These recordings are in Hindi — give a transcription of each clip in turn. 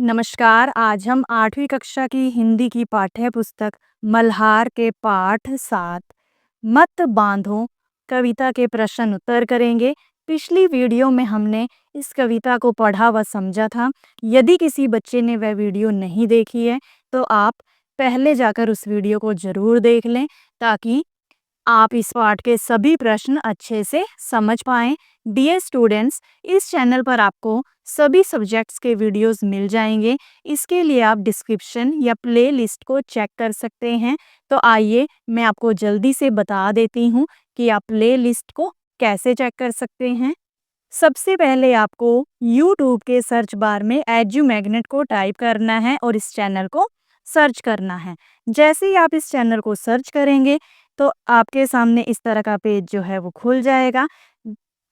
नमस्कार। आज हम 8वीं कक्षा की हिंदी की पाठ्य पुस्तक मल्हार के पाठ 7 मत बांधो कविता के प्रश्न उत्तर करेंगे। पिछली वीडियो में हमने इस कविता को पढ़ा व समझा था। यदि किसी बच्चे ने वह वीडियो नहीं देखी है तो आप पहले जाकर उस वीडियो को ज़रूर देख लें ताकि आप इस पाठ के सभी प्रश्न अच्छे से समझ पाएं। डियर स्टूडेंट्स, इस चैनल पर आपको सभी सब्जेक्ट्स के वीडियोस मिल जाएंगे। इसके लिए आप डिस्क्रिप्शन या प्ले लिस्ट को चेक कर सकते हैं। तो आइए मैं आपको जल्दी से बता देती हूँ कि आप प्ले लिस्ट को कैसे चेक कर सकते हैं। सबसे पहले आपको यूट्यूब के सर्च बार में एजू मैग्नेट को टाइप करना है और इस चैनल को सर्च करना है। जैसे ही आप इस चैनल को सर्च करेंगे तो आपके सामने इस तरह का पेज जो है वो खुल जाएगा।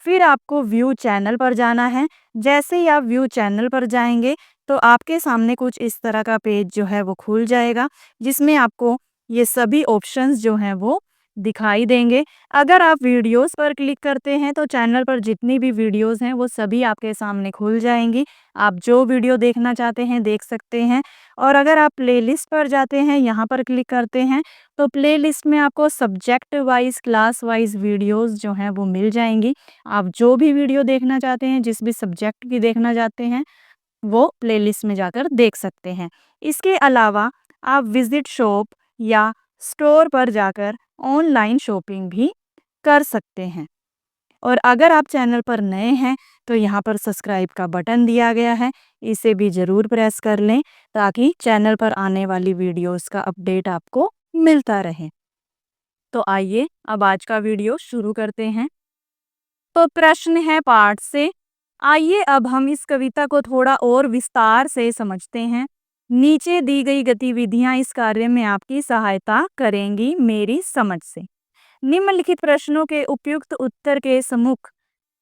फिर आपको व्यू चैनल पर जाना है। जैसे ही आप व्यू चैनल पर जाएंगे तो आपके सामने कुछ इस तरह का पेज जो है वो खुल जाएगा, जिसमें आपको ये सभी ऑप्शंस जो हैं वो दिखाई देंगे। अगर आप वीडियोस पर क्लिक करते हैं तो चैनल पर जितनी भी वीडियोस हैं वो सभी आपके सामने खुल जाएंगी। आप जो वीडियो देखना चाहते हैं देख सकते हैं। और अगर आप प्लेलिस्ट पर जाते हैं, यहाँ पर क्लिक करते हैं तो प्लेलिस्ट में आपको subject wise class wise videos जो हैं वो मिल जाएंगी। आप जो भी वीडियो देखना चाहते हैं, जिस भी सब्जेक्ट की देखना चाहते हैं, वो प्लेलिस्ट में जाकर देख सकते हैं। इसके अलावा आप विजिट शॉप या स्टोर पर जाकर ऑनलाइन शॉपिंग भी कर सकते हैं। और अगर आप चैनल पर नए हैं तो यहाँ पर सब्सक्राइब का बटन दिया गया है, इसे भी ज़रूर प्रेस कर लें ताकि चैनल पर आने वाली वीडियोस का अपडेट आपको मिलता रहे। तो आइए अब आज का वीडियो शुरू करते हैं। तो प्रश्न है पाठ से। आइए अब हम इस कविता को थोड़ा और विस्तार से समझते हैं। नीचे दी गई गतिविधियां इस कार्य में आपकी सहायता करेंगी मेरी समझ से। निम्नलिखित प्रश्नों के उपयुक्त उत्तर के सम्मुख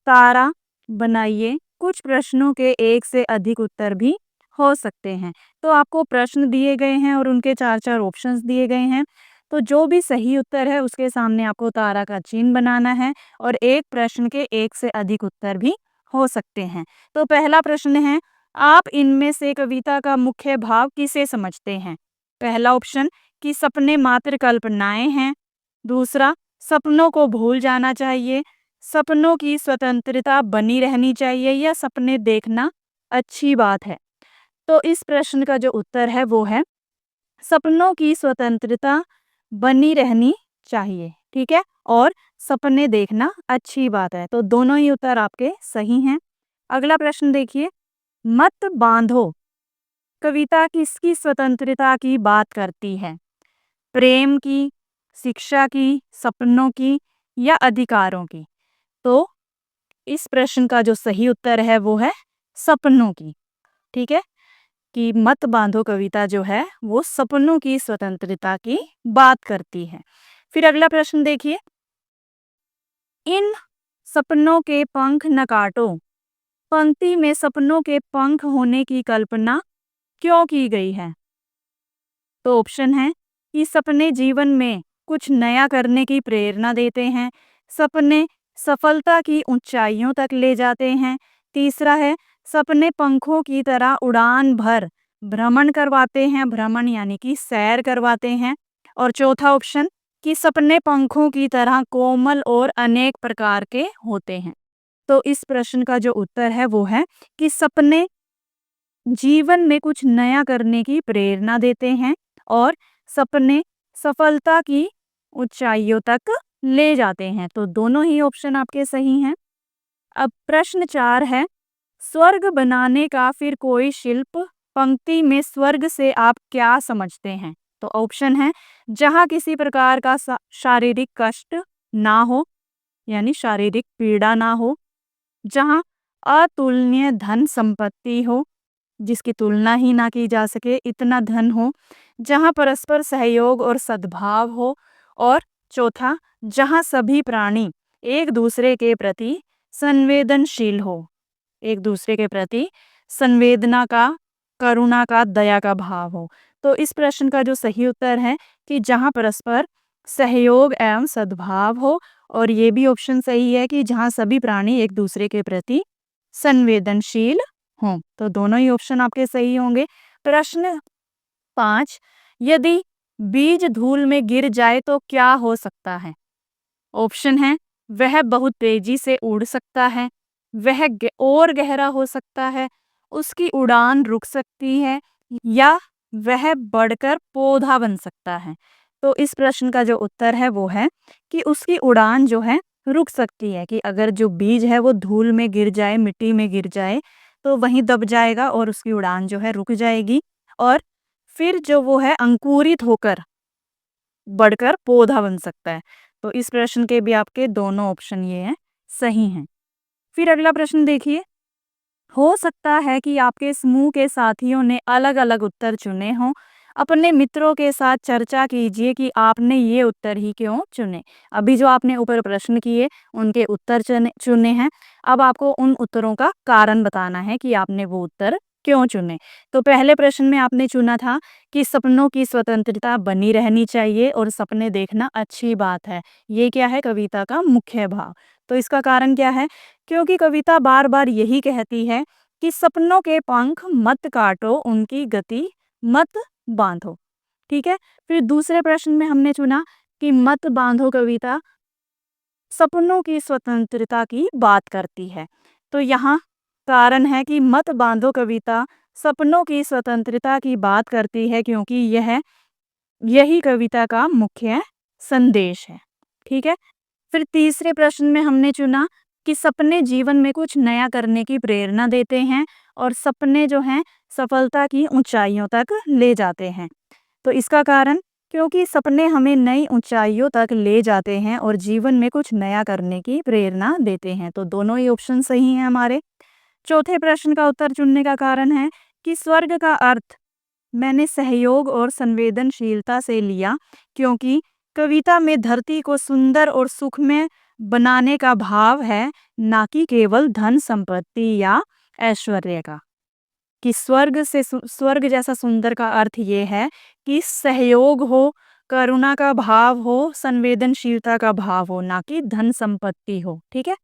तारा बनाइए। कुछ प्रश्नों के एक से अधिक उत्तर भी हो सकते हैं। तो आपको प्रश्न दिए गए हैं और उनके चार चार ऑप्शंस दिए गए हैं। तो जो भी सही उत्तर है उसके सामने आपको तारा का चिन्ह बनाना है और एक प्रश्न के एक से अधिक उत्तर भी हो सकते हैं। तो पहला प्रश्न है, आप इनमें से कविता का मुख्य भाव किसे समझते हैं? पहला ऑप्शन कि सपने मात्र कल्पनाएं हैं। दूसरा, सपनों को भूल जाना चाहिए। सपनों की स्वतंत्रता बनी रहनी चाहिए या सपने देखना अच्छी बात है। तो इस प्रश्न का जो उत्तर है वो है सपनों की स्वतंत्रता बनी रहनी चाहिए। ठीक है, और सपने देखना अच्छी बात है। तो दोनों ही उत्तर आपके सही हैं। अगला प्रश्न देखिए, मत बांधो कविता किसकी स्वतंत्रता की बात करती है? प्रेम की, शिक्षा की, सपनों की या अधिकारों की? तो इस प्रश्न का जो सही उत्तर है वो है सपनों की। ठीक है, कि मत बांधो कविता जो है वो सपनों की स्वतंत्रता की बात करती है। फिर अगला प्रश्न देखिए, इन सपनों के पंख न काटो पंक्ति में सपनों के पंख होने की कल्पना क्यों की गई है? तो ऑप्शन है कि सपने जीवन में कुछ नया करने की प्रेरणा देते हैं। सपने सफलता की ऊंचाइयों तक ले जाते हैं। तीसरा है, सपने पंखों की तरह उड़ान भर भ्रमण करवाते हैं। भ्रमण यानी कि सैर करवाते हैं। और चौथा ऑप्शन कि सपने पंखों की तरह कोमल और अनेक प्रकार के होते हैं। तो इस प्रश्न का जो उत्तर है वो है कि सपने जीवन में कुछ नया करने की प्रेरणा देते हैं और सपने सफलता की ऊंचाइयों तक ले जाते हैं। तो दोनों ही ऑप्शन आपके सही हैं। अब प्रश्न 4 है, स्वर्ग बनाने का फिर कोई शिल्प पंक्ति में स्वर्ग से आप क्या समझते हैं? तो ऑप्शन है, जहाँ किसी प्रकार का शारीरिक कष्ट ना हो, यानी शारीरिक पीड़ा ना हो। जहाँ अतुलनीय धन संपत्ति हो, जिसकी तुलना ही ना की जा सके, इतना धन हो। जहाँ परस्पर सहयोग और सद्भाव हो। और चौथा, जहाँ सभी प्राणी एक दूसरे के प्रति संवेदनशील हो, एक दूसरे के प्रति संवेदना का, करुणा का, दया का भाव हो। तो इस प्रश्न का जो सही उत्तर है कि जहाँ परस्पर सहयोग एवं सद्भाव हो। और ये भी ऑप्शन सही है कि जहाँ सभी प्राणी एक दूसरे के प्रति संवेदनशील हों। तो दोनों ही ऑप्शन आपके सही होंगे। प्रश्न 5, यदि बीज धूल में गिर जाए तो क्या हो सकता है? ऑप्शन है, वह बहुत तेजी से उड़ सकता है, वह और गहरा हो सकता है, उसकी उड़ान रुक सकती है, या वह बढ़कर पौधा बन सकता है। तो इस प्रश्न का जो उत्तर है वो है कि उसकी उड़ान जो है रुक सकती है, कि अगर जो बीज है वो धूल में गिर जाए, मिट्टी में गिर जाए, तो वहीं दब जाएगा और उसकी उड़ान जो है रुक जाएगी, और फिर जो वो है अंकुरित होकर बढ़कर पौधा बन सकता है। तो इस प्रश्न के भी आपके दोनों ऑप्शन ये हैं, सही हैं। फिर अगला प्रश्न देखिए, हो सकता है कि आपके समूह के साथियों ने अलग-अलग उत्तर चुने हों। अपने मित्रों के साथ चर्चा कीजिए कि आपने ये उत्तर ही क्यों चुने। अभी जो आपने ऊपर प्रश्न किए, उनके उत्तर चुने चुने हैं। अब आपको उन उत्तरों का कारण बताना है कि आपने वो उत्तर क्यों चुने। तो पहले प्रश्न में आपने चुना था कि सपनों की स्वतंत्रता बनी रहनी चाहिए और सपने देखना अच्छी बात है। ये क्या है? कविता का मुख्य भाव। तो इसका कारण क्या है? क्योंकि कविता बार-बार यही कहती है कि सपनों के पंख मत काटो, उनकी गति मत बांधो। ठीक है? फिर दूसरे प्रश्न में हमने चुना कि मत बांधो कविता सपनों की स्वतंत्रता की बात करती है। तो यहाँ कारण है कि मत बांधो कविता सपनों की स्वतंत्रता की बात करती है, क्योंकि यही कविता का मुख्य संदेश है। ठीक है? फिर तीसरे प्रश्न में हमने चुना कि सपने जीवन में कुछ नया करने की प्रेरणा देते हैं और सपने जो हैं सफलता की ऊंचाइयों तक ले जाते हैं। तो इसका कारण, क्योंकि सपने हमें नई ऊंचाइयों तक ले जाते हैं और जीवन में कुछ नया करने की प्रेरणा देते हैं। तो दोनों ही ऑप्शन सही हैं हमारे। चौथे प्रश्न का उत्तर चुनने का कारण है कि स्वर्ग का अर्थ मैंने सहयोग और संवेदनशीलता से लिया, क्योंकि कविता में धरती को सुंदर और सुखमय बनाने का भाव है, ना कि केवल धन संपत्ति या ऐश्वर्य का। कि स्वर्ग जैसा सुंदर का अर्थ ये है कि सहयोग हो, करुणा का भाव हो, संवेदनशीलता का भाव हो, ना कि धन संपत्ति हो। ठीक है?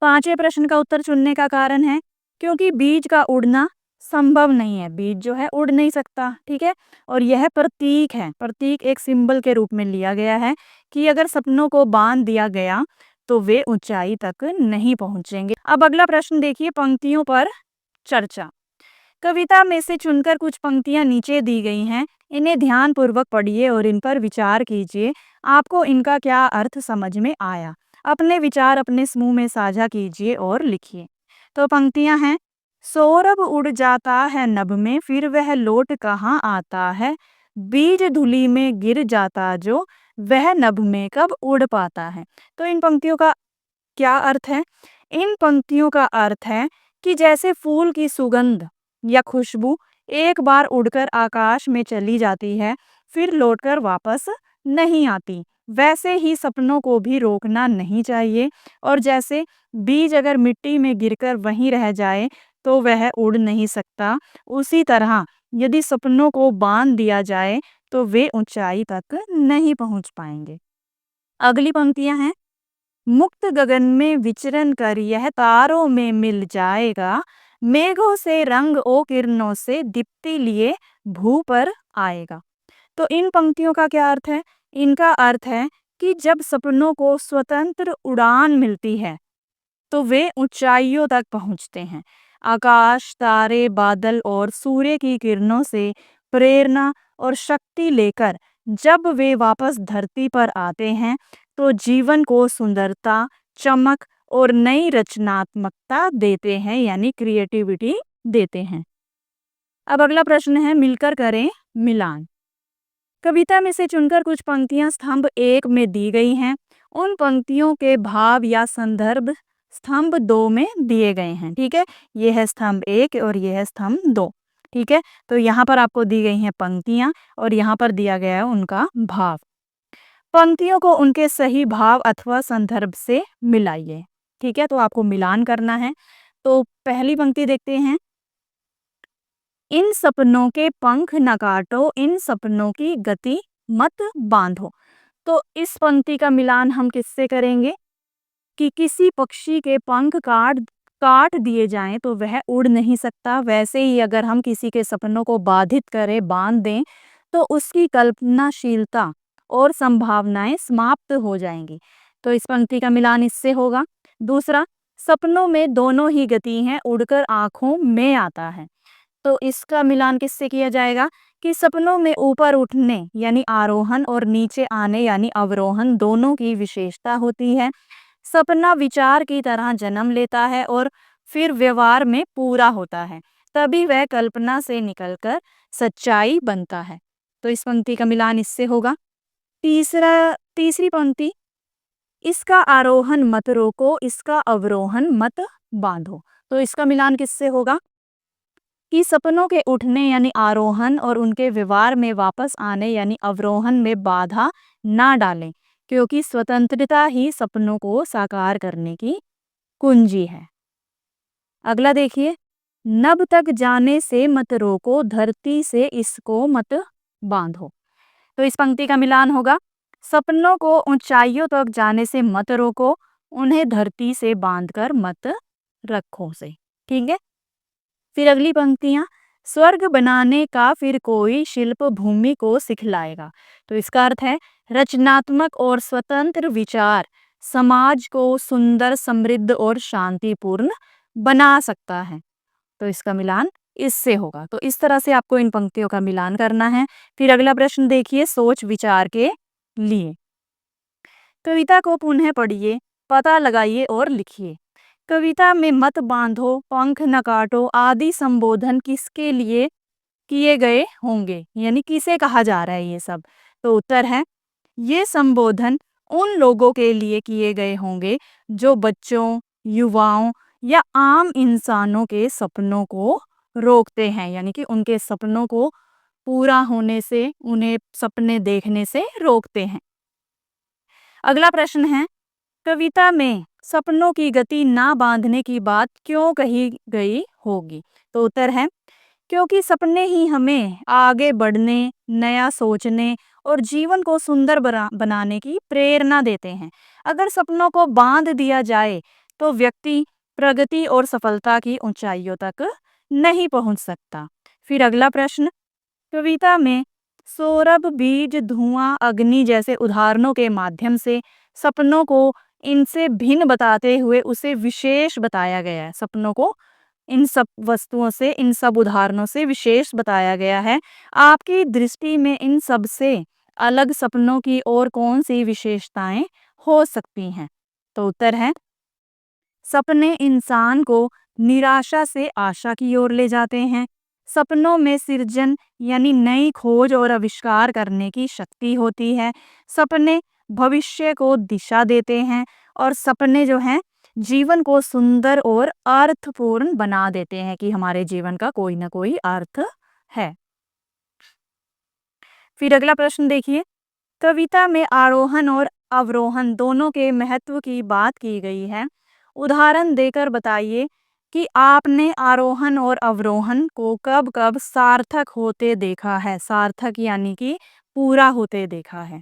पांचवें प्रश्न का उत्तर चुनने का कारण है क्योंकि बीज का उड़ना संभव नहीं है, बीज जो है उड़ नहीं सकता। ठीक है? और यह प्रतीक है, प्रतीक एक सिंबल के रूप में लिया गया है कि अगर सपनों को बांध दिया गया तो वे ऊंचाई तक नहीं पहुंचेंगे। अब अगला प्रश्न देखिए, पंक्तियों पर चर्चा। कविता में से चुनकर कुछ पंक्तियां नीचे दी गई हैं, इन्हें ध्यानपूर्वक पढ़िए और इन पर विचार कीजिए। आपको इनका क्या अर्थ समझ में आया? अपने विचार अपने समूह में साझा कीजिए और लिखिए। तो पंक्तियां हैं, सौरभ उड़ जाता है नभ में, फिर वह लौट कहाँ आता है, बीज धुली में गिर जाता जो, वह नभ में कब उड़ पाता है। तो इन पंक्तियों का क्या अर्थ है? इन पंक्तियों का अर्थ है कि जैसे फूल की सुगंध या खुशबू एक बार उड़कर आकाश में चली जाती है, फिर लौटकर वापस नहीं आती, वैसे ही सपनों को भी रोकना नहीं चाहिए। और जैसे बीज अगर मिट्टी में गिरकर वहीं रह जाए तो वह उड़ नहीं सकता, उसी तरह यदि सपनों को बांध दिया जाए तो वे ऊंचाई तक नहीं पहुंच पाएंगे। अगली पंक्तियां हैं, मुक्त गगन में विचरण कर यह तारों में मिल जाएगा, मेघों से रंग ओ किरणों से दीप्ति लिए भू पर आएगा। तो इन पंक्तियों का क्या अर्थ है? इनका अर्थ है कि जब सपनों को स्वतंत्र उड़ान मिलती है तो वे ऊंचाइयों तक पहुंचते हैं। आकाश, तारे, बादल और सूर्य की किरणों से प्रेरणा और शक्ति लेकर जब वे वापस धरती पर आते हैं तो जीवन को सुंदरता, चमक और नई रचनात्मकता देते हैं, यानी क्रिएटिविटी देते हैं। अब अगला प्रश्न है, मिलकर करें मिलान। कविता में से चुनकर कुछ पंक्तियां स्तंभ 1 में दी गई हैं। उन पंक्तियों के भाव या संदर्भ स्तंभ 2 में दिए गए हैं। ठीक है? ये है स्तंभ 1 और ये है स्तंभ 2। ठीक है? तो यहाँ पर आपको दी गई हैं पंक्तियां और यहाँ पर दिया गया है उनका भाव। पंक्तियों को उनके सही भाव अथवा संदर्भ से मिलाइए। ठीक है? तो आपको मिलान करना है। तो पहली पंक्ति देखते हैं, इन सपनों के पंख न काटो, इन सपनों की गति मत बांधो। तो इस पंक्ति का मिलान हम किससे करेंगे कि किसी पक्षी के पंख काट काट दिए जाएं तो वह उड़ नहीं सकता, वैसे ही अगर हम किसी के सपनों को बाधित करें, बांध दें, तो उसकी कल्पनाशीलता और संभावनाएं समाप्त हो जाएंगी। तो इस पंक्ति का मिलान इससे होगा। दूसरा, सपनों में दोनों ही गति हैं, उड़कर आंखों में आता है। तो इसका मिलान किससे किया जाएगा कि सपनों में ऊपर उठने यानी आरोहण और नीचे आने यानी अवरोहण दोनों की विशेषता होती है। सपना विचार की तरह जन्म लेता है और फिर व्यवहार में पूरा होता है, तभी वह कल्पना से निकलकर सच्चाई बनता है। तो इस पंक्ति का मिलान इससे होगा। तीसरी पंक्ति, इसका आरोहण मत रोको, इसका अवरोहण मत बांधो। तो इसका मिलान किससे होगा कि सपनों के उठने यानी आरोहण और उनके व्यवहार में वापस आने यानी अवरोहण में बाधा ना डालें, क्योंकि स्वतंत्रता ही सपनों को साकार करने की कुंजी है। अगला देखिए, नभ तक जाने से मत रोको, धरती से इसको मत बांधो। तो इस पंक्ति का मिलान होगा, सपनों को ऊंचाइयों तक जाने से मत रोको, उन्हें धरती से बांधकर मत रखो से। ठीक है। फिर अगली पंक्तियां, स्वर्ग बनाने का फिर कोई शिल्प भूमि को सिखलाएगा। तो इसका अर्थ है रचनात्मक और स्वतंत्र विचार समाज को सुंदर, समृद्ध और शांतिपूर्ण बना सकता है। तो इसका मिलान इससे होगा। तो इस तरह से आपको इन पंक्तियों का मिलान करना है। फिर अगला प्रश्न देखिए, सोच विचार के लिए। कविता को पुनः पढ़िए, पता लगाइए और लिखिए। कविता में मत बांधो, पंख न काटो आदि संबोधन किसके लिए किए गए होंगे, यानी किसे कहा जा रहा है ये सब। तो उत्तर है, ये संबोधन उन लोगों के लिए किए गए होंगे जो बच्चों, युवाओं या आम इंसानों के सपनों को रोकते हैं, यानी कि उनके सपनों को पूरा होने से, उन्हें सपने देखने से रोकते हैं। अगला प्रश्न है, कविता में सपनों की गति ना बांधने की बात क्यों कही गई होगी। तो उत्तर है, क्योंकि सपने ही हमें आगे बढ़ने, नया सोचने और जीवन को सुंदर बनाने की प्रेरणा देते हैं। अगर सपनों को बांध दिया जाए तो व्यक्ति प्रगति और सफलता की ऊंचाइयों तक नहीं पहुंच सकता। फिर अगला प्रश्न, कविता में सौरभ, बीज, धुआं, अग्नि जैसे उदाहरणों के माध्यम से सपनों को इनसे भिन्न बताते हुए उसे विशेष बताया गया है। सपनों को इन सब वस्तुओं से, इन सब उदाहरणों से विशेष बताया गया है। आपकी दृष्टि में इन सब से अलग सपनों की और कौन सी विशेषताएं हो सकती हैं। तो उत्तर है, सपने इंसान को निराशा से आशा की ओर ले जाते हैं। सपनों में सृजन यानी नई खोज और आविष्कार करने की शक्ति होती है। सपने भविष्य को दिशा देते हैं और सपने जो हैं जीवन को सुंदर और अर्थपूर्ण बना देते हैं कि हमारे जीवन का कोई ना कोई अर्थ है। फिर अगला प्रश्न देखिए, कविता में आरोहण और अवरोहण दोनों के महत्व की बात की गई है। उदाहरण देकर बताइए कि आपने आरोहण और अवरोहण को कब कब सार्थक होते देखा है। सार्थक यानी कि पूरा होते देखा है,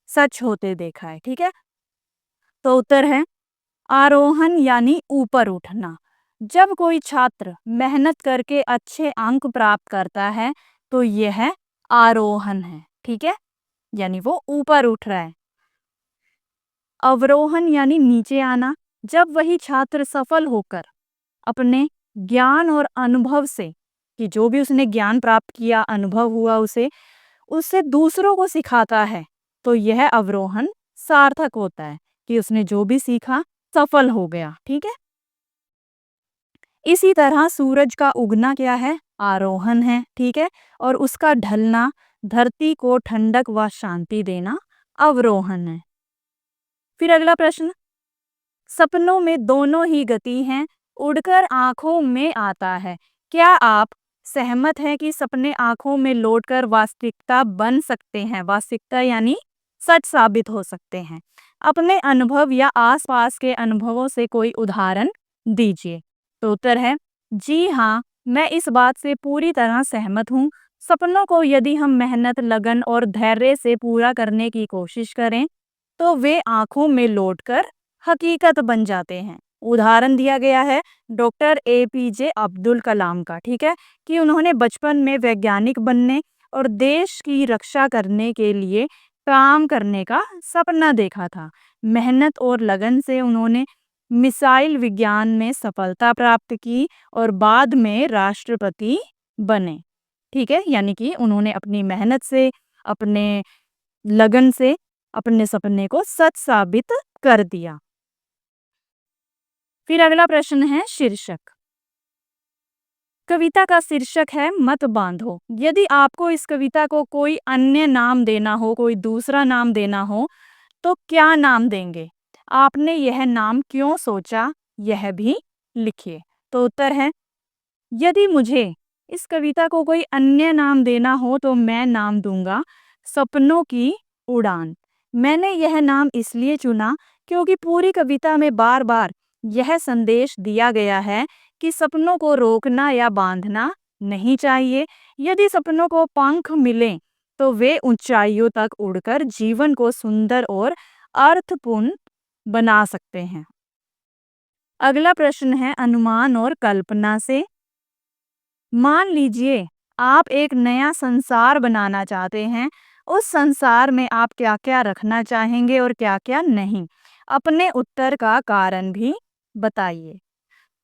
सच होते देखा है। ठीक है। तो उत्तर है, आरोहण यानी ऊपर उठना। जब कोई छात्र मेहनत करके अच्छे अंक प्राप्त करता है तो यह आरोहण है। ठीक है, यानी वो ऊपर उठ रहा है। अवरोहण यानी नीचे आना। जब वही छात्र सफल होकर अपने ज्ञान और अनुभव से, कि जो भी उसने ज्ञान प्राप्त किया, अनुभव हुआ उसे, उससे दूसरों को सिखाता है तो यह अवरोहण सार्थक होता है कि उसने जो भी सीखा सफल हो गया। ठीक है। इसी तरह सूरज का उगना क्या है, आरोहण है। ठीक है। और उसका ढलना, धरती को ठंडक व शांति देना, अवरोहण है। फिर अगला प्रश्न, सपनों में दोनों ही गति हैं, उड़कर आंखों में आता है। क्या आप सहमत हैं कि सपने आंखों में लौटकर वास्तविकता बन सकते हैं। वास्तविकता यानी सच साबित हो सकते हैं। अपने अनुभव या आसपास के अनुभवों से कोई उदाहरण दीजिए। तो उत्तर है, जी हाँ, मैं इस बात से पूरी तरह सहमत हूँ। सपनों को यदि हम मेहनत, लगन और धैर्य से पूरा करने की कोशिश करें तो वे आंखों में लौटकर हकीकत बन जाते हैं। उदाहरण दिया गया है डॉक्टर एपीजे अब्दुल कलाम का, ठीक है, कि उन्होंने बचपन में वैज्ञानिक बनने और देश की रक्षा करने के लिए काम करने का सपना देखा था। मेहनत और लगन से उन्होंने मिसाइल विज्ञान में सफलता प्राप्त की और बाद में राष्ट्रपति बने। ठीक है, यानी कि उन्होंने अपनी मेहनत से, अपने लगन से अपने सपने को सच साबित कर दिया। फिर अगला प्रश्न है शीर्षक। कविता का शीर्षक है मत बांधो। यदि आपको इस कविता को कोई अन्य नाम देना हो, कोई दूसरा नाम देना हो, तो क्या नाम देंगे? आपने यह नाम क्यों सोचा, यह भी लिखिए। तो उत्तर है, यदि मुझे इस कविता को कोई अन्य नाम देना हो तो मैं नाम दूंगा सपनों की उड़ान। मैंने यह नाम इसलिए चुना क्योंकि पूरी कविता में बार बार यह संदेश दिया गया है कि सपनों को रोकना या बांधना नहीं चाहिए। यदि सपनों को पंख मिले तो वे ऊंचाइयों तक उड़कर जीवन को सुंदर और अर्थपूर्ण बना सकते हैं। अगला प्रश्न है अनुमान और कल्पना से। मान लीजिए आप एक नया संसार बनाना चाहते हैं। उस संसार में आप क्या-क्या रखना चाहेंगे और क्या-क्या नहीं? अपने उत्तर का कारण भी बताइए।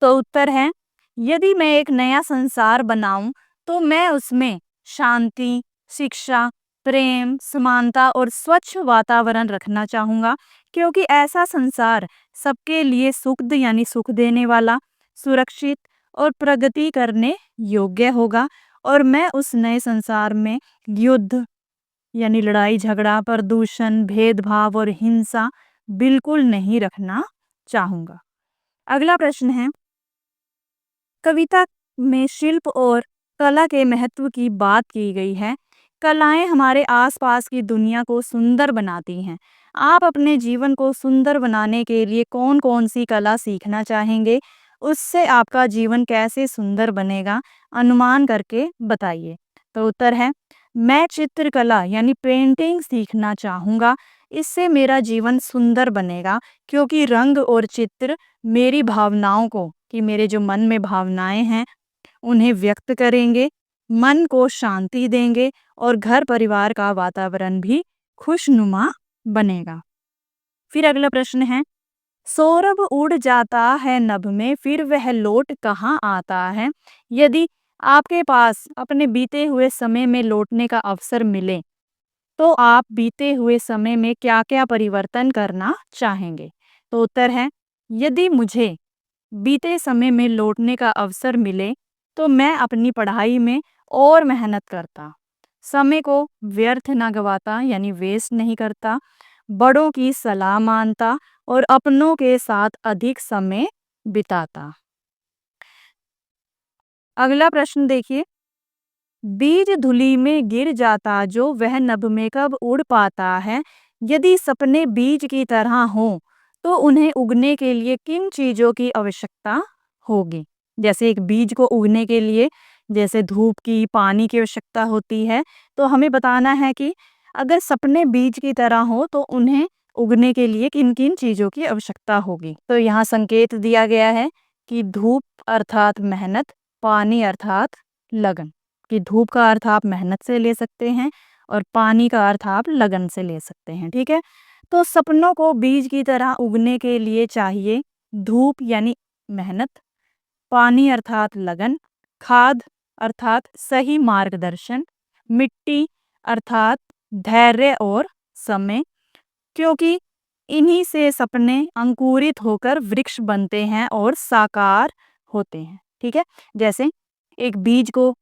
तो उत्तर है, यदि मैं एक नया संसार बनाऊं तो मैं उसमें शांति, शिक्षा, प्रेम, समानता और स्वच्छ वातावरण रखना चाहूंगा, क्योंकि ऐसा संसार सबके लिए सुखद यानी सुख देने वाला, सुरक्षित और प्रगति करने योग्य होगा। और मैं उस नए संसार में युद्ध यानी लड़ाई झगड़ा, प्रदूषण, भेदभाव और हिंसा बिल्कुल नहीं रखना चाहूंगा। अगला प्रश्न है, कविता में शिल्प और कला के महत्व की बात की गई है। कलाएं हमारे आसपास की दुनिया को सुंदर बनाती हैं। आप अपने जीवन को सुंदर बनाने के लिए कौन-कौन सी कला सीखना चाहेंगे? उससे आपका जीवन कैसे सुंदर बनेगा? अनुमान करके बताइए। तो उत्तर है, मैं चित्रकला यानी पेंटिंग सीखना चाहूँगा। इससे मेरा जीवन सुंदर बनेगा, क्योंकि रंग और चित्र मेरी भावनाओं को, कि मेरे जो मन में भावनाएं हैं उन्हें व्यक्त करेंगे, मन को शांति देंगे और घर परिवार का वातावरण भी खुशनुमा बनेगा। फिर अगला प्रश्न है, सौरभ उड़ जाता है नभ में, फिर वह लौट कहाँ आता है? यदि आपके पास अपने बीते हुए समय में लौटने का अवसर मिले तो आप बीते हुए समय में क्या-क्या परिवर्तन करना चाहेंगे? तो उत्तर है, यदि मुझे बीते समय में लौटने का अवसर मिले तो मैं अपनी पढ़ाई में और मेहनत करता, समय को व्यर्थ ना गवाता यानी वेस्ट नहीं करता, बड़ों की सलाह मानता और अपनों के साथ अधिक समय बिताता। अगला प्रश्न देखिए, बीज धुली में गिर जाता जो वह नभ में कब उड़ पाता है? यदि सपने बीज की तरह हों तो उन्हें उगने के लिए किन चीजों की आवश्यकता होगी? जैसे एक बीज को उगने के लिए जैसे धूप की, पानी की आवश्यकता होती है, तो हमें बताना है कि अगर सपने बीज की तरह हो तो उन्हें उगने के लिए किन किन चीजों की आवश्यकता होगी। तो यहाँ संकेत दिया गया है कि धूप अर्थात मेहनत, पानी अर्थात लगन। कि धूप का अर्थ आप मेहनत से ले सकते हैं और पानी का अर्थ आप लगन से ले सकते हैं। ठीक है, तो सपनों को बीज की तरह उगने के लिए चाहिए धूप यानी मेहनत, पानी अर्थात लगन, खाद अर्थात सही मार्गदर्शन, मिट्टी अर्थात धैर्य और समय, क्योंकि इन्हीं से सपने अंकुरित होकर वृक्ष बनते हैं और साकार होते हैं। ठीक है, जैसे एक बीज को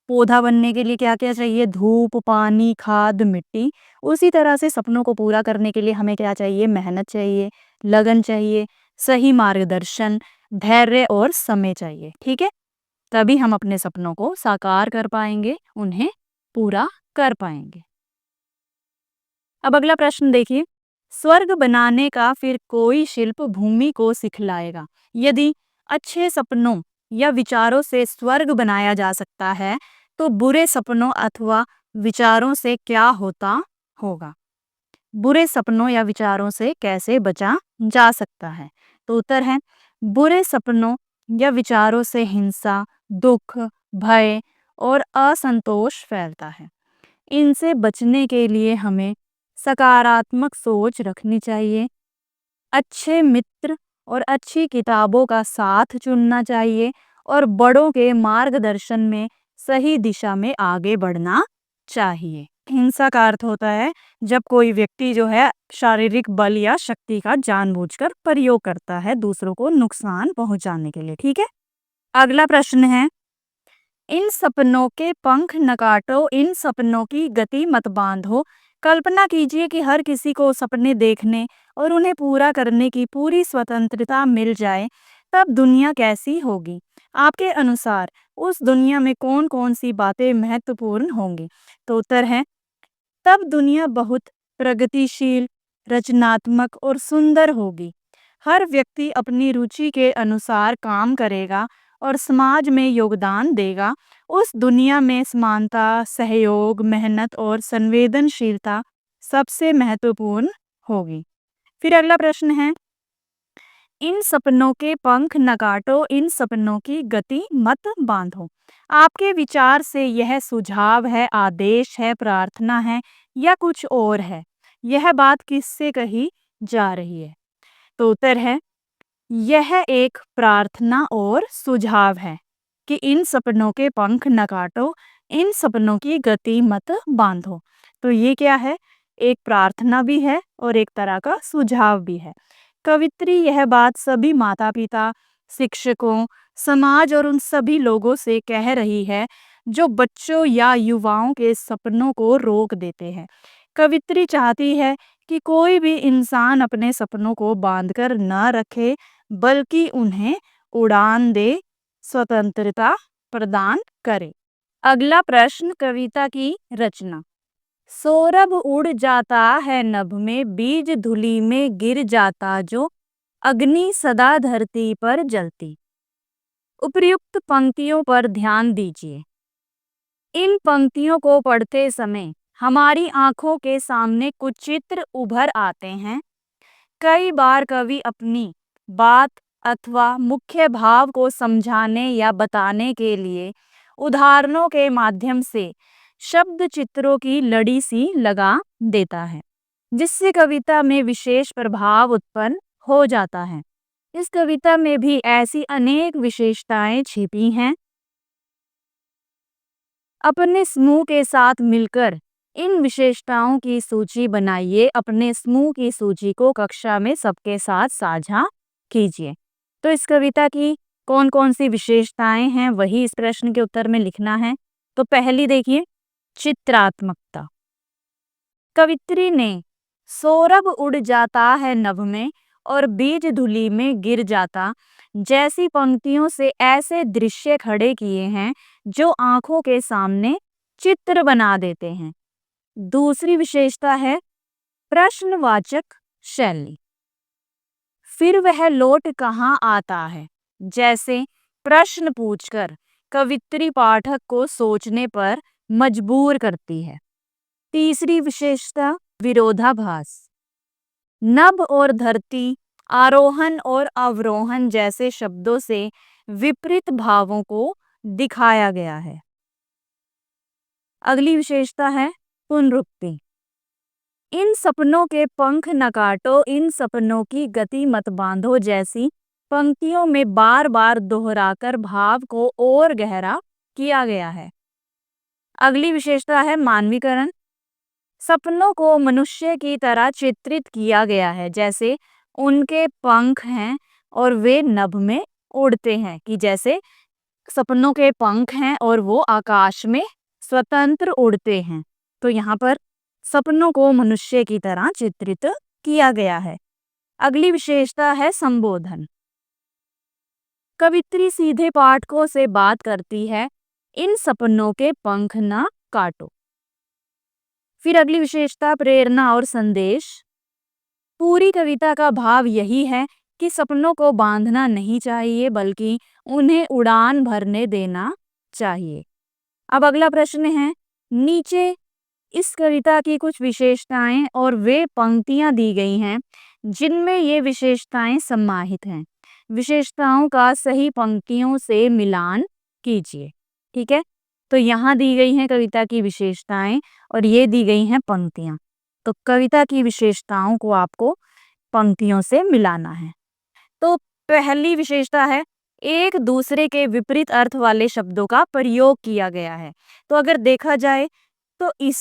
पौधा बनने के लिए क्या-क्या चाहिए? धूप, पानी, खाद, मिट्टी। उसी तरह से सपनों को पूरा करने के लिए हमें क्या चाहिए? मेहनत चाहिए, लगन चाहिए, सही मार्गदर्शन, धैर्य और समय चाहिए। ठीक है? तभी हम अपने सपनों को साकार कर पाएंगे, उन्हें पूरा कर पाएंगे। अब अगला प्रश्न देखिए, स्वर्ग बनाने का फिर कोई शिल्प भूमि को सिखलाएगा। यदि अच्छे सपनों या विचारों से स्वर्ग बनाया जा सकता है तो बुरे सपनों अथवा विचारों से क्या होता होगा? बुरे सपनों या विचारों से कैसे बचा जा सकता है? तो उत्तर है बुरे सपनों या विचारों से हिंसा, दुख, भय और असंतोष फैलता है। इनसे बचने के लिए हमें सकारात्मक सोच रखनी चाहिए, अच्छे मित्र और अच्छी किताबों का साथ चुनना चाहिए और बड़ों के मार्गदर्शन में सही दिशा में आगे बढ़ना चाहिए। हिंसा का अर्थ होता है जब कोई व्यक्ति जो है शारीरिक बल या शक्ति का जानबूझकर प्रयोग करता है दूसरों को नुकसान पहुंचाने के लिए। ठीक है, अगला प्रश्न है, इन सपनों के पंख न काटो, इन सपनों की गति मत बांधो। कल्पना कीजिए कि हर किसी को सपने देखने और उन्हें पूरा करने की पूरी स्वतंत्रता मिल जाए, तब दुनिया कैसी होगी? आपके अनुसार उस दुनिया में कौन कौन सी बातें महत्वपूर्ण होंगी? तो उत्तर है तब दुनिया बहुत प्रगतिशील, रचनात्मक और सुंदर होगी। हर व्यक्ति अपनी रुचि के अनुसार काम करेगा और समाज में योगदान देगा। उस दुनिया में समानता, सहयोग, मेहनत और संवेदनशीलता सबसे महत्वपूर्ण होगी। फिर अगला प्रश्न है, इन सपनों के पंख न काटो, इन सपनों की गति मत बांधो। आपके विचार से यह सुझाव है, आदेश है, प्रार्थना है या कुछ और है? यह बात किससे कही जा रही है? तो उत्तर है यह एक प्रार्थना और सुझाव है कि इन सपनों के पंख न काटो, इन सपनों की गति मत बांधो। तो ये क्या है? एक प्रार्थना भी है और एक तरह का सुझाव भी है। कवित्री यह बात सभी माता-पिता, शिक्षकों, समाज और उन सभी लोगों से कह रही है जो बच्चों या युवाओं के सपनों को रोक देते हैं। कवित्री चाहती है कि कोई भी इंसान अपने सपनों को बांधकर न रखे, बल्कि उन्हें उड़ान दे, स्वतंत्रता प्रदान करे। अगला प्रश्न, कविता की रचना। सौरभ उड़ जाता है नभ में, बीज धूलि में गिर जाता जो, अग्नि सदा धरती पर जलती। उपर्युक्त पंक्तियों पर ध्यान दीजिए। इन पंक्तियों को पढ़ते समय हमारी आंखों के सामने कुछ चित्र उभर आते हैं। कई बार कवि अपनी बात अथवा मुख्य भाव को समझाने या बताने के लिए उदाहरणों के माध्यम से शब्द चित्रों की लड़ी सी लगा देता है, जिससे कविता में विशेष प्रभाव उत्पन्न हो जाता है। इस कविता में भी ऐसी अनेक विशेषताएं छिपी हैं। अपने समूह के साथ मिलकर इन विशेषताओं की सूची बनाइए। अपने समूह की सूची को कक्षा में सबके साथ साझा कीजिए। तो इस कविता की कौन कौन सी विशेषताएं हैं वही इस प्रश्न के उत्तर में लिखना है। तो पहली देखिए, चित्रात्मकता। कवित्री ने सौरभ उड़ जाता है नभ में और बीज धूलि में गिर जाता जैसी पंक्तियों से ऐसे दृश्य खड़े किए हैं जो आंखों के सामने चित्र बना देते हैं। दूसरी विशेषता है प्रश्नवाचक शैली। फिर वह लौट कहाँ आता है जैसे प्रश्न पूछकर कवित्री पाठक को सोचने पर मजबूर करती है। तीसरी विशेषता विरोधाभास। नभ और धरती, आरोहण और अवरोहण जैसे शब्दों से विपरीत भावों को दिखाया गया है। अगली विशेषता है पुनरुक्ति। इन सपनों के पंख न काटो, इन सपनों की गति मत बांधो जैसी पंक्तियों में बार बार दोहराकर भाव को और गहरा किया गया है। अगली विशेषता है मानवीकरण। सपनों को मनुष्य की तरह चित्रित किया गया है, जैसे उनके पंख हैं और वे नभ में उड़ते हैं, कि जैसे सपनों के पंख हैं और वो आकाश में स्वतंत्र उड़ते हैं। तो यहाँ पर सपनों को मनुष्य की तरह चित्रित किया गया है। अगली विशेषता है संबोधन। कवित्री सीधे पाठकों से बात करती है, इन सपनों के पंख न काटो। फिर अगली विशेषता प्रेरणा और संदेश। पूरी कविता का भाव यही है कि सपनों को बांधना नहीं चाहिए, बल्कि उन्हें उड़ान भरने देना चाहिए। अब अगला प्रश्न है, नीचे इस कविता की कुछ विशेषताएं और वे पंक्तियां दी गई हैं जिनमें ये विशेषताएं समाहित हैं। विशेषताओं का सही पंक्तियों से मिलान कीजिए। ठीक है, तो यहाँ दी गई हैं कविता की विशेषताएं और ये दी गई हैं पंक्तियां। तो कविता की विशेषताओं को आपको पंक्तियों से मिलाना है। तो पहली विशेषता है, एक दूसरे के विपरीत अर्थ वाले शब्दों का प्रयोग किया गया है। तो अगर देखा जाए तो इस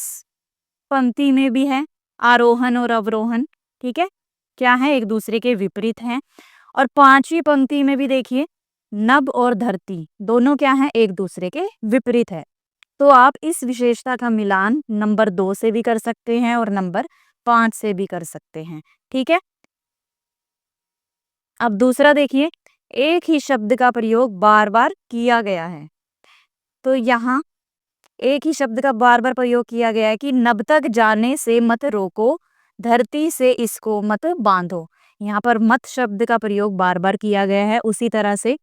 पंक्ति में भी है आरोहण और अवरोहण। ठीक है, क्या है, एक दूसरे के विपरीत हैं। और पांचवी पंक्ति में भी देखिए, नभ और धरती दोनों क्या हैं, एक दूसरे के विपरीत है। तो आप इस विशेषता का मिलान नंबर 2 से भी कर सकते हैं और नंबर 5 से भी कर सकते हैं। ठीक है, अब दूसरा देखिए, एक ही शब्द का प्रयोग बार बार किया गया है। तो यहाँ एक ही शब्द का बार बार प्रयोग किया गया है कि नभ तक जाने से मत रोको, धरती से इसको मत बांधो। यहाँ पर मत शब्द का प्रयोग बार बार किया गया है। उसी तरह से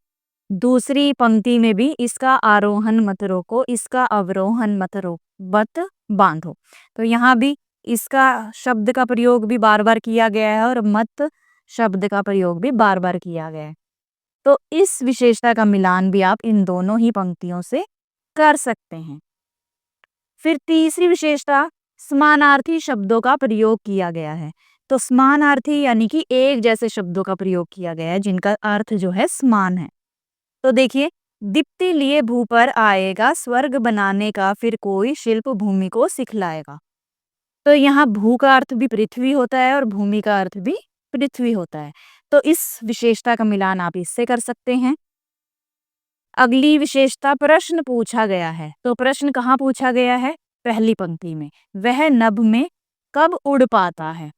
दूसरी पंक्ति में भी इसका आरोहण मत रोको, इसका अवरोहण मत बांधो। तो यहाँ भी इसका शब्द का प्रयोग भी बार बार किया गया है और मत शब्द का प्रयोग भी बार बार किया गया है। तो इस विशेषता का मिलान भी आप इन दोनों ही पंक्तियों से कर सकते हैं। फिर तीसरी विशेषता, समानार्थी शब्दों का प्रयोग किया गया है। तो समानार्थी यानी कि एक जैसे शब्दों का प्रयोग किया गया है जिनका अर्थ जो है समान है। तो देखिए, दीप्ति लिए भू पर आएगा, स्वर्ग बनाने का फिर कोई शिल्प भूमि को सिखलाएगा। तो यहाँ भू का अर्थ भी पृथ्वी होता है और भूमि का अर्थ भी पृथ्वी होता है। तो इस विशेषता का मिलान आप इससे कर सकते हैं। अगली विशेषता, प्रश्न पूछा गया है। तो प्रश्न कहाँ पूछा गया है, पहली पंक्ति में, वह नभ में कब उड़ पाता है।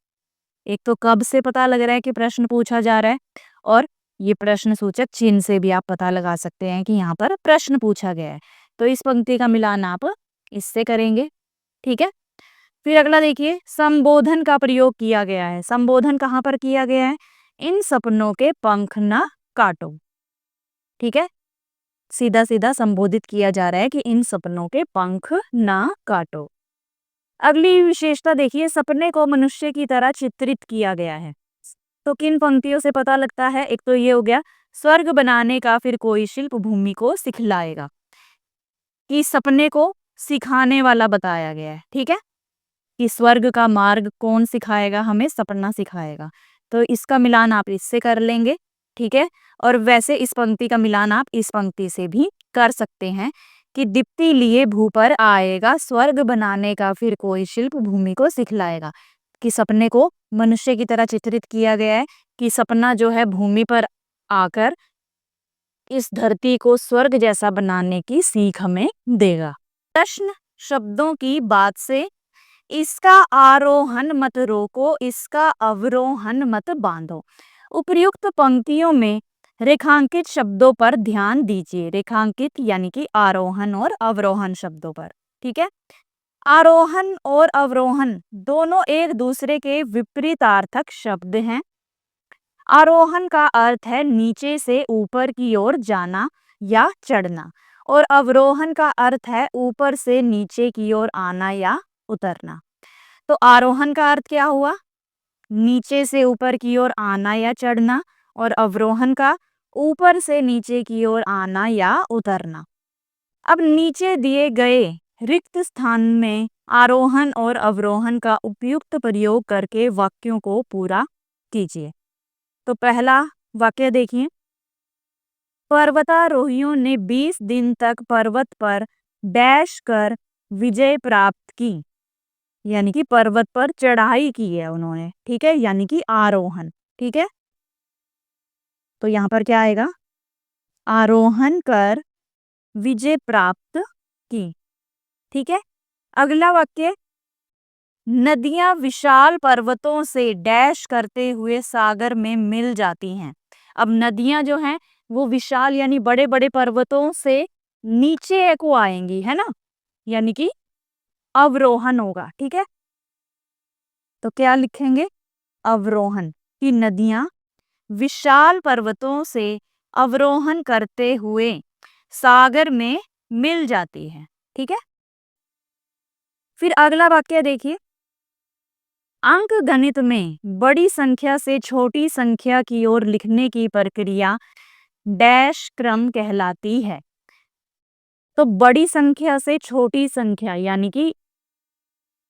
एक तो कब से पता लग रहा है कि प्रश्न पूछा जा रहा है, और ये प्रश्न सूचक चिन्ह से भी आप पता लगा सकते हैं कि यहाँ पर प्रश्न पूछा गया है। तो इस पंक्ति का मिलान आप इससे करेंगे। ठीक है, फिर अगला देखिए, संबोधन का प्रयोग किया गया है। संबोधन कहाँ पर किया गया है, इन सपनों के पंख न काटो। ठीक है, सीधा सीधा संबोधित किया जा रहा है कि इन सपनों के पंख ना काटो। अगली विशेषता देखिए, सपने को मनुष्य की तरह चित्रित किया गया है। तो किन पंक्तियों से पता लगता है, एक तो ये हो गया, स्वर्ग बनाने का फिर कोई शिल्प भूमि को सिखलाएगा, कि सपने को सिखाने वाला बताया गया है। ठीक है, कि स्वर्ग का मार्ग कौन सिखाएगा, हमें सपना सिखाएगा। तो इसका मिलान आप इससे कर लेंगे। ठीक है, और वैसे इस पंक्ति का मिलान आप इस पंक्ति से भी कर सकते हैं कि दीप्ति लिए भू पर आएगा, स्वर्ग बनाने का फिर कोई शिल्प भूमि को सिखलाएगा। कि सपने को मनुष्य की तरह चित्रित किया गया है कि सपना जो है भूमि पर आकर इस धरती को स्वर्ग जैसा बनाने की सीख हमें देगा। प्रश्न शब्दों की बात से, इसका आरोहण मत रोको, इसका अवरोहण मत बांधो। उपर्युक्त पंक्तियों में रेखांकित शब्दों पर ध्यान दीजिए। रेखांकित यानी कि आरोहण और अवरोहण शब्दों पर। ठीक है, आरोहण और अवरोहण दोनों एक दूसरे के विपरीतार्थक शब्द हैं। आरोहण का अर्थ है नीचे से ऊपर की ओर जाना या चढ़ना, और अवरोहण का अर्थ है ऊपर से नीचे की ओर आना या उतरना। तो आरोहण का अर्थ क्या हुआ, नीचे से ऊपर की ओर आना या चढ़ना, और अवरोहण का ऊपर से नीचे की ओर आना या उतरना। अब नीचे दिए गए रिक्त स्थान में आरोहण और अवरोहण का उपयुक्त प्रयोग करके वाक्यों को पूरा कीजिए। तो पहला वाक्य देखिए, पर्वतारोहियों ने 20 दिन तक पर्वत पर डैश कर विजय प्राप्त की। यानी कि पर्वत पर चढ़ाई की है उन्होंने। ठीक है, यानी कि आरोहण। ठीक है, तो यहाँ पर क्या आएगा, आरोहण कर विजय प्राप्त की। ठीक है, अगला वाक्य, नदियां विशाल पर्वतों से डैश करते हुए सागर में मिल जाती हैं। अब नदियां जो हैं वो विशाल यानी बड़े बड़े पर्वतों से नीचे को आएंगी, है ना, यानी कि अवरोहण होगा। ठीक है, तो क्या लिखेंगे, अवरोहण, की नदियां विशाल पर्वतों से अवरोहण करते हुए सागर में मिल जाती है। ठीक है, फिर अगला वाक्य देखिए, अंक गणित में बड़ी संख्या से छोटी संख्या की ओर लिखने की प्रक्रिया डैश क्रम कहलाती है। तो बड़ी संख्या से छोटी संख्या यानी कि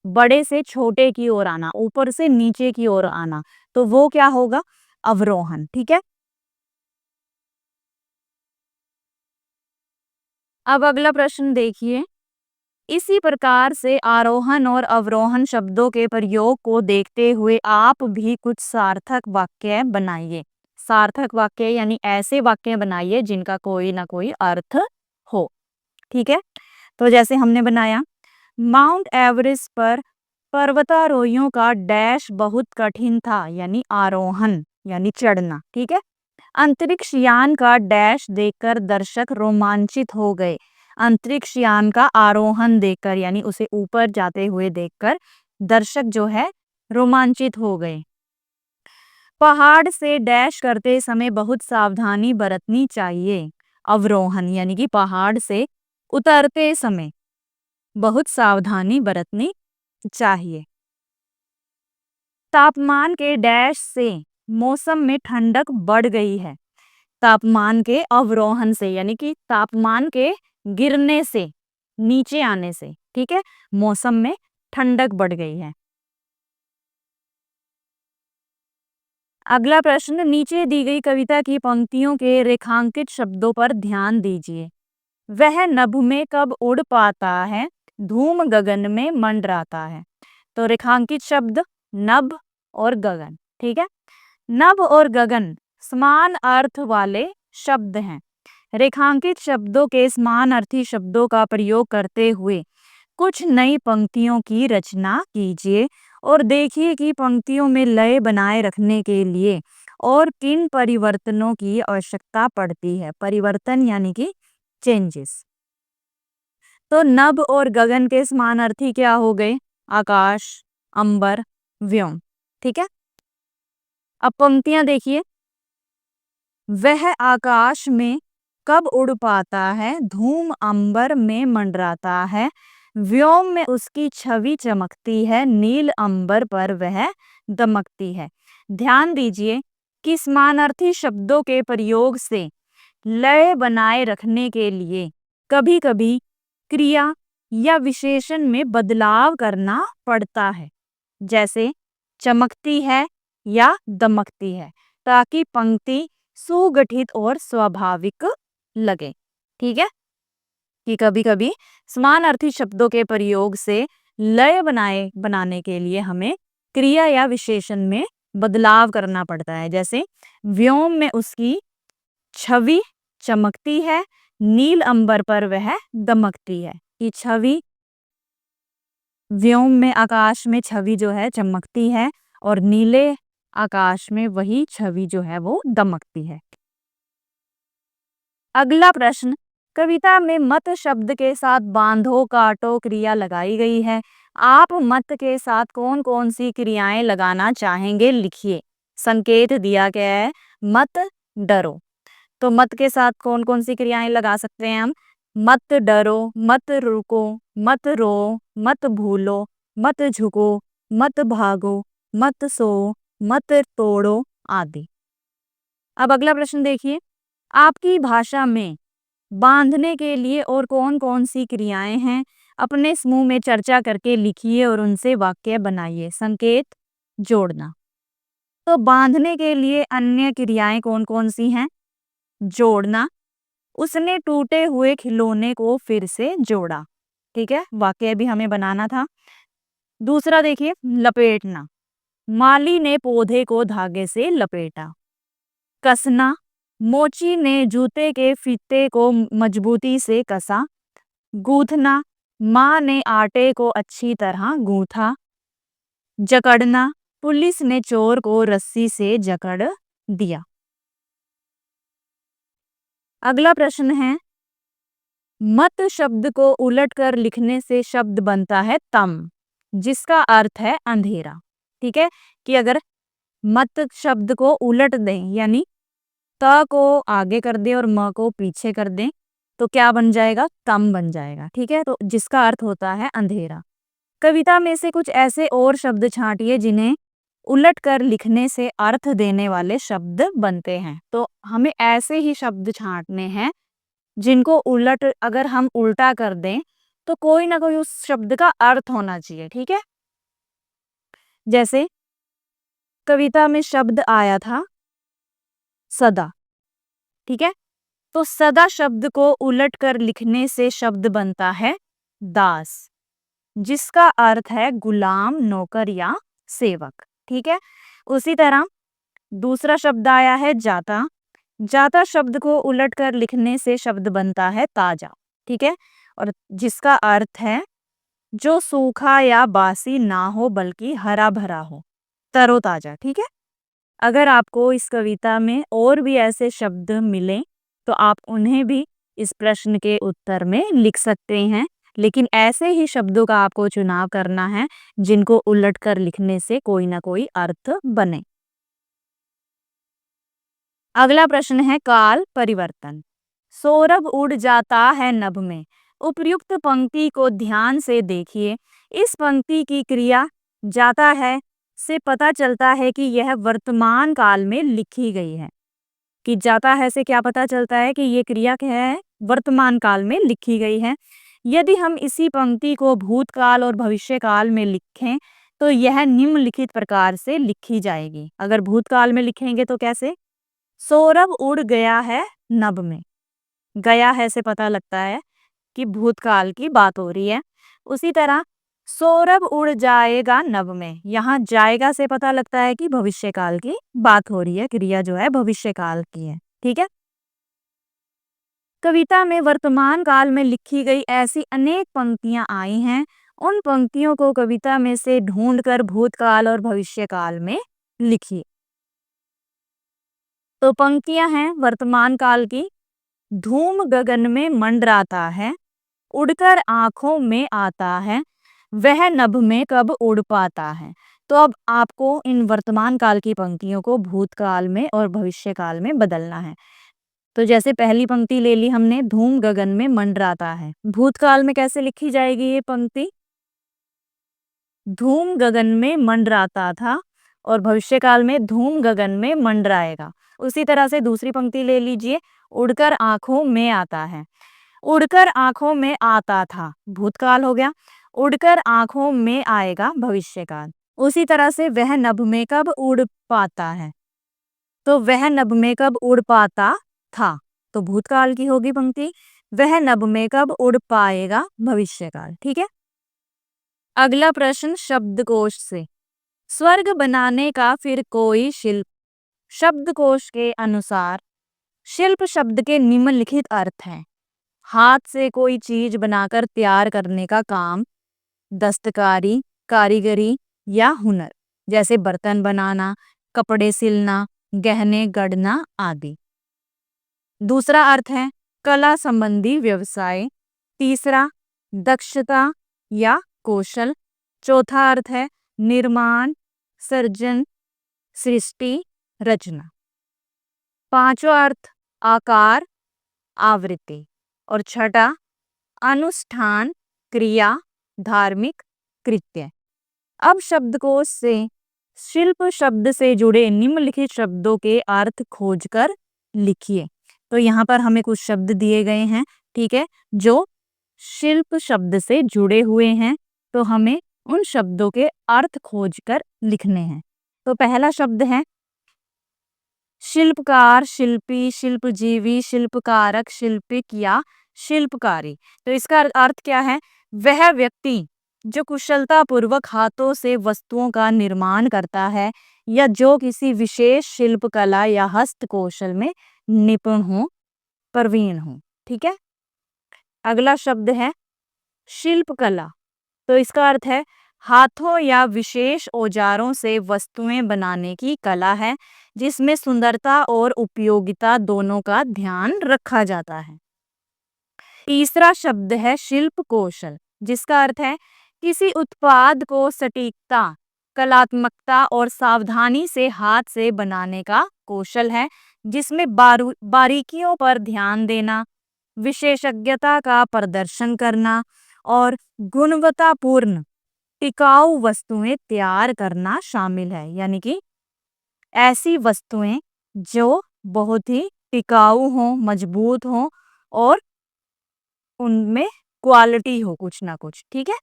बड़े से छोटे की ओर आना, ऊपर से नीचे की ओर आना, तो वो क्या होगा? अवरोहन। ठीक है। अब अगला प्रश्न देखिए। इसी प्रकार से आरोहण और अवरोहण शब्दों के प्रयोग को देखते हुए आप भी कुछ सार्थक वाक्य बनाइए। सार्थक वाक्य यानी ऐसे वाक्य बनाइए जिनका कोई ना कोई अर्थ हो। ठीक है। तो जैसे हमने बनाया, माउंट एवरेस्ट पर पर्वतारोहियों का डैश बहुत कठिन था, यानी आरोहण यानी चढ़ना। ठीक है। अंतरिक्ष यान का डैश देखकर दर्शक रोमांचित हो गए। अंतरिक्ष यान का आरोहण देखकर यानी उसे ऊपर जाते हुए देखकर दर्शक जो है रोमांचित हो गए। पहाड़ से डैश करते समय बहुत सावधानी बरतनी चाहिए। अवरोहण यानी कि पहाड़ से उतरते समय बहुत सावधानी बरतनी चाहिए। तापमान के डैश से मौसम में ठंडक बढ़ गई है। तापमान के अवरोहण से यानी कि तापमान के गिरने से, नीचे आने से, ठीक है, मौसम में ठंडक बढ़ गई है। अगला प्रश्न, नीचे दी गई कविता की पंक्तियों के रेखांकित शब्दों पर ध्यान दीजिए। वह नभ में कब उड़ पाता है, धूम गगन में मंडराता है। तो रेखांकित शब्द नभ और गगन। ठीक है। नभ और गगन समान अर्थ वाले शब्द हैं। रेखांकित शब्दों के समान अर्थी शब्दों का प्रयोग करते हुए कुछ नई पंक्तियों की रचना कीजिए और देखिए कि पंक्तियों में लय बनाए रखने के लिए और किन परिवर्तनों की आवश्यकता पड़ती है। परिवर्तन यानी कि चेंजेस। तो नभ और गगन के समानार्थी क्या हो गए? आकाश, अंबर, व्योम। ठीक है। अब पंक्तियां देखिए। वह आकाश में कब उड़ पाता है, धूम अंबर में मंडराता है, व्योम में उसकी छवि चमकती है, नील अंबर पर वह दमकती है। ध्यान दीजिए कि समानार्थी शब्दों के प्रयोग से लय बनाए रखने के लिए कभी कभी क्रिया या विशेषण में बदलाव करना पड़ता है, जैसे चमकती है या दमकती है, ताकि पंक्ति सुगठित और स्वाभाविक लगे। ठीक है। कि कभी कभी समानार्थी शब्दों के प्रयोग से लय बनाने के लिए हमें क्रिया या विशेषण में बदलाव करना पड़ता है, जैसे व्योम में उसकी छवि चमकती है, नील अंबर पर वह दमकती है। कि छवि, व्योम में आकाश में छवि जो है चमकती है और नीले आकाश में वही छवि जो है वो दमकती है। अगला प्रश्न, कविता में मत शब्द के साथ बांधो काटो क्रिया लगाई गई है। आप मत के साथ कौन कौन सी क्रियाएं लगाना चाहेंगे, लिखिए। संकेत दिया गया है मत डरो। तो मत के साथ कौन कौन सी क्रियाएं लगा सकते हैं हम? मत डरो, मत रुको, मत रो, मत भूलो, मत झुको, मत भागो, मत सो, मत तोड़ो आदि। अब अगला प्रश्न देखिए। आपकी भाषा में बांधने के लिए और कौन कौन सी क्रियाएं हैं, अपने समूह में चर्चा करके लिखिए और उनसे वाक्य बनाइए। संकेत जोड़ना। तो बांधने के लिए अन्य क्रियाएं कौन कौन सी हैं? जोड़ना, उसने टूटे हुए खिलौने को फिर से जोड़ा। ठीक है, वाक्य भी हमें बनाना था। दूसरा देखिए, लपेटना, माली ने पौधे को धागे से लपेटा। कसना, मोची ने जूते के फीते को मजबूती से कसा। गूंथना, माँ ने आटे को अच्छी तरह गूंथा। जकड़ना, पुलिस ने चोर को रस्सी से जकड़ दिया। अगला प्रश्न है, मत शब्द को उलटकर लिखने से शब्द बनता है तम, जिसका अर्थ है अंधेरा। ठीक है। कि अगर मत शब्द को उलट दें यानी त को आगे कर दें और म को पीछे कर दें तो क्या बन जाएगा? तम बन जाएगा। ठीक है। तो जिसका अर्थ होता है अंधेरा। कविता में से कुछ ऐसे और शब्द छांटिए जिन्हें उलट कर लिखने से अर्थ देने वाले शब्द बनते हैं। तो हमें ऐसे ही शब्द छांटने हैं जिनको उलट अगर हम उल्टा कर दें तो कोई ना कोई उस शब्द का अर्थ होना चाहिए। ठीक है, जैसे कविता में शब्द आया था सदा। ठीक है, तो सदा शब्द को उलट कर लिखने से शब्द बनता है दास, जिसका अर्थ है गुलाम, नौकर या सेवक। ठीक है, उसी तरह दूसरा शब्द आया है जाता। जाता शब्द को उलट कर लिखने से शब्द बनता है ताजा। ठीक है, और जिसका अर्थ है जो सूखा या बासी ना हो बल्कि हरा भरा हो, तरोताजा। ठीक है, अगर आपको इस कविता में और भी ऐसे शब्द मिलें तो आप उन्हें भी इस प्रश्न के उत्तर में लिख सकते हैं, लेकिन ऐसे ही शब्दों का आपको चुनाव करना है जिनको उलट कर लिखने से कोई ना कोई अर्थ बने। अगला प्रश्न है काल परिवर्तन। सौरभ उड़ जाता है नभ में। उपयुक्त पंक्ति को ध्यान से देखिए। इस पंक्ति की क्रिया जाता है से पता चलता है कि यह वर्तमान काल में लिखी गई है। कि जाता है से क्या पता चलता है कि ये क्रिया क्या है, वर्तमान काल में लिखी गई है। यदि हम इसी पंक्ति को भूतकाल और भविष्य काल में लिखें तो यह निम्नलिखित प्रकार से लिखी जाएगी। अगर भूतकाल में लिखेंगे तो कैसे? सौरभ उड़ गया है नभ में। गया है से पता लगता है कि भूतकाल की बात हो रही है। उसी तरह सौरभ उड़ जाएगा नभ में, यहाँ जाएगा से पता लगता है कि भविष्यकाल की बात हो रही है, क्रिया जो है भविष्यकाल की है। ठीक है, कविता में वर्तमान काल में लिखी गई ऐसी अनेक पंक्तियां आई हैं। उन पंक्तियों को कविता में से ढूंढकर भूतकाल और भविष्यकाल में लिखिए। तो पंक्तियां हैं वर्तमान काल की। धूम गगन में मंडराता है, उड़कर आंखों में आता है, वह नभ में कब उड़ पाता है। तो अब आपको इन वर्तमान काल की पंक्तियों को भूतकाल में और भविष्यकाल में बदलना है। तो जैसे पहली पंक्ति ले ली हमने, धूम गगन में मंडराता है। भूतकाल में कैसे लिखी जाएगी ये पंक्ति? धूम गगन में मंडराता था, और भविष्यकाल में धूम गगन में मंडराएगा। उसी तरह से दूसरी पंक्ति ले लीजिए, उड़कर आंखों में आता है। उड़कर आंखों में आता था भूतकाल हो गया, उड़कर आंखों में आएगा भविष्यकाल। उसी तरह से वह नभ में कब उड़ पाता है, तो वह नभ में कब उड़ पाता था, तो भूतकाल की होगी पंक्ति। वह नभ में कब उड़ पाएगा, भविष्यकाल। ठीक है, अगला प्रश्न शब्दकोश से। स्वर्ग बनाने का फिर कोई शिल्प। शब्दकोश के अनुसार शिल्प शब्द के निम्नलिखित अर्थ हैं। हाथ से कोई चीज बनाकर तैयार करने का काम, दस्तकारी, कारीगरी या हुनर, जैसे बर्तन बनाना, कपड़े सिलना, गहने गढ़ना आदि। दूसरा अर्थ है कला संबंधी व्यवसाय। तीसरा दक्षता या कौशल। चौथा अर्थ है निर्माण, सर्जन, सृष्टि, रचना। पांचवा अर्थ आकार, आवृत्ति। और छठा अनुष्ठान, क्रिया, धार्मिक कृत्य। अब शब्दकोश से शिल्प शब्द से जुड़े निम्नलिखित शब्दों के अर्थ खोजकर लिखिए। तो यहाँ पर हमें कुछ शब्द दिए गए हैं, ठीक है, जो शिल्प शब्द से जुड़े हुए हैं। तो हमें उन शब्दों के अर्थ खोजकर लिखने हैं। तो पहला शब्द है शिल्पकार, शिल्पी, शिल्पजीवी, शिल्पकारक, शिल्पिक या शिल्पकारी। तो इसका अर्थ क्या है? वह व्यक्ति जो कुशलता पूर्वक हाथों से वस्तुओं का निर्माण करता है या जो किसी विशेष शिल्प कला या हस्त कौशल में निपुण हो, प्रवीण हो। ठीक है, अगला शब्द है शिल्पकला। तो इसका अर्थ है हाथों या विशेष औजारों से वस्तुएं बनाने की कला है जिसमें सुंदरता और उपयोगिता दोनों का ध्यान रखा जाता है। तीसरा शब्द है शिल्प कौशल, जिसका अर्थ है किसी उत्पाद को सटीकता, कलात्मकता और सावधानी से हाथ से बनाने का कौशल है जिसमें बारीकियों पर ध्यान देना, विशेषज्ञता का प्रदर्शन करना और गुणवत्तापूर्ण टिकाऊ वस्तुएं तैयार करना शामिल है, यानी कि ऐसी वस्तुएं जो बहुत ही टिकाऊ हों, मजबूत हों और उनमें क्वालिटी हो कुछ ना कुछ। ठीक है।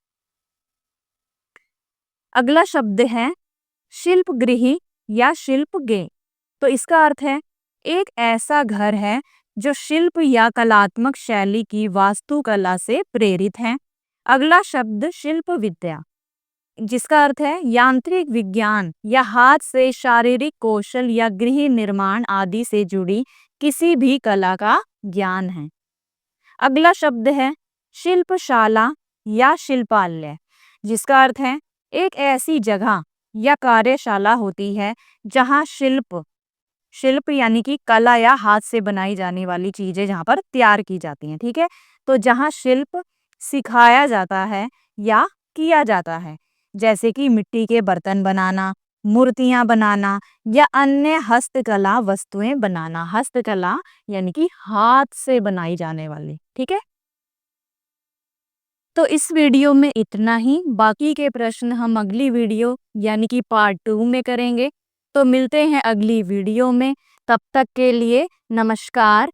अगला शब्द है शिल्प गृह या शिल्प गे। तो इसका अर्थ है एक ऐसा घर है जो शिल्प या कलात्मक शैली की वास्तुकला से प्रेरित है। अगला शब्द शिल्प विद्या, जिसका अर्थ है यांत्रिक विज्ञान या हाथ से शारीरिक कौशल या गृह निर्माण आदि से जुड़ी किसी भी कला का ज्ञान है। अगला शब्द है शिल्पशाला या शिल्पालय, जिसका अर्थ है एक ऐसी जगह या कार्यशाला होती है जहां शिल्प शिल्प यानी कि कला या हाथ से बनाई जाने वाली चीजें जहां पर तैयार की जाती हैं। ठीक है। तो जहां शिल्प सिखाया जाता है या किया जाता है, जैसे कि मिट्टी के बर्तन बनाना, मूर्तियां बनाना या अन्य हस्तकला वस्तुएं बनाना। हस्तकला यानी कि हाथ से बनाई जाने वाली। ठीक है। तो इस वीडियो में इतना ही। बाकी के प्रश्न हम अगली वीडियो यानी कि पार्ट 2 में करेंगे। तो मिलते हैं अगली वीडियो में। तब तक के लिए नमस्कार।